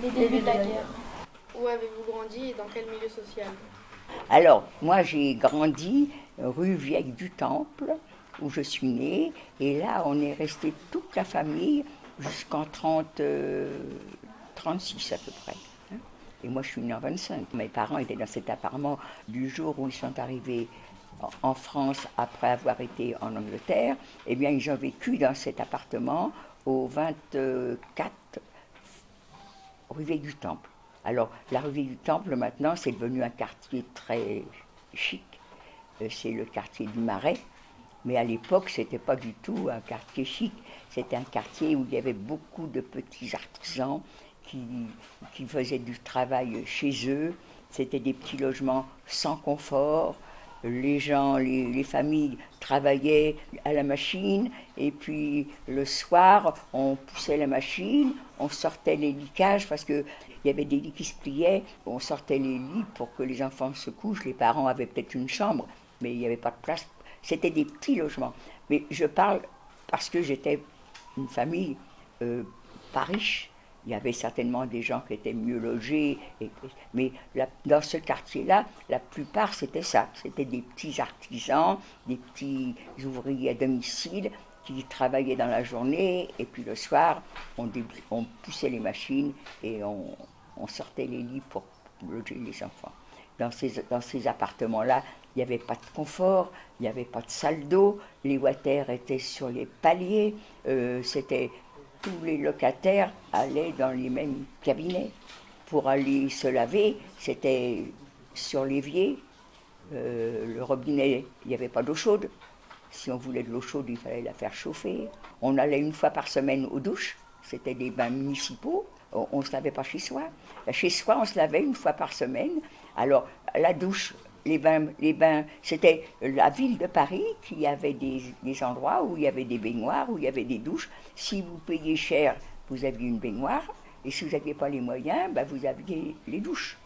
les débuts de la guerre. Où avez-vous grandi et dans quel milieu social? Alors, moi j'ai grandi rue Vieille du Temple, où je suis née, et là on est resté toute la famille jusqu'en 36 à peu près. Hein. Et moi je suis née en 25. Mes parents étaient dans cet appartement du jour où ils sont arrivés en France après avoir été en Angleterre. Eh bien ils ont vécu dans cet appartement au 24 rue Vieille du Temple. Alors, la rue du Temple, maintenant, c'est devenu un quartier très chic. C'est le quartier du Marais. Mais à l'époque, ce n'était pas du tout un quartier chic. C'était un quartier où il y avait beaucoup de petits artisans qui, qui faisaient du travail chez eux. C'était des petits logements sans confort. Les gens, les familles travaillaient à la machine et puis le soir, on poussait la machine, on sortait les lits cages parce qu'il y avait des lits qui se pliaient, on sortait les lits pour que les enfants se couchent. Les parents avaient peut-être une chambre, mais il n'y avait pas de place. C'était des petits logements. Mais je parle parce que j'étais une famille pas riche. Il y avait certainement des gens qui étaient mieux logés, mais dans ce quartier-là, la plupart c'était ça. C'était des petits artisans, des petits ouvriers à domicile qui travaillaient dans la journée et puis le soir, on poussait les machines et on sortait les lits pour loger les enfants. Dans ces appartements-là, il n'y avait pas de confort, il n'y avait pas de salle d'eau, les water étaient sur les paliers, c'était tous les locataires allaient dans les mêmes cabinets. Pour aller se laver, c'était sur l'évier. Le robinet, il n'y avait pas d'eau chaude. Si on voulait de l'eau chaude, il fallait la faire chauffer. On allait une fois par semaine aux douches. C'était des bains municipaux. On ne se lavait pas chez soi. Chez soi, on se lavait une fois par semaine. Alors, la douche, les bains, c'était la ville de Paris qui avait des endroits où il y avait des baignoires, où il y avait des douches. Si vous payiez cher, vous aviez une baignoire. Et si vous n'aviez pas les moyens, ben vous aviez les douches.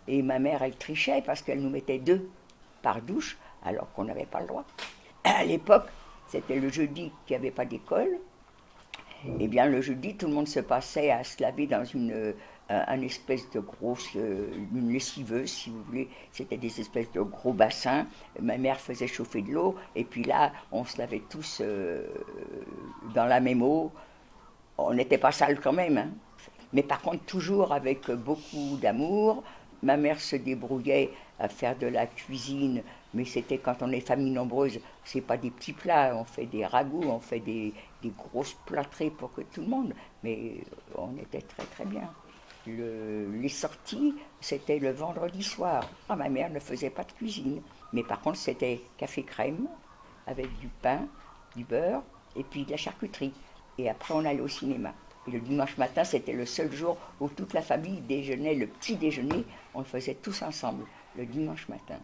Et ma mère, elle trichait parce qu'elle nous mettait deux par douche, alors qu'on n'avait pas le droit. À l'époque, c'était le jeudi qu'il n'y avait pas d'école. Eh bien, le jeudi, tout le monde se passait à se laver dans un espèce de grosse, une lessiveuse, si vous voulez. C'était des espèces de gros bassins. Ma mère faisait chauffer de l'eau, et puis là, on se lavait tous dans la même eau. On n'était pas sale quand même, hein. Mais par contre, toujours avec beaucoup d'amour. Ma mère se débrouillait à faire de la cuisine, mais c'était quand on est famille nombreuse, c'est pas des petits plats, on fait des ragoûts, on fait des grosses plâtrées pour que tout le monde, mais on était très très bien. Les sorties, c'était le vendredi soir. Ah, ma mère ne faisait pas de cuisine, mais par contre c'était café crème avec du pain, du beurre et puis de la charcuterie. Et après on allait au cinéma. Et le dimanche matin, c'était le seul jour où toute la famille déjeunait, le petit déjeuner, on le faisait tous ensemble, le dimanche matin.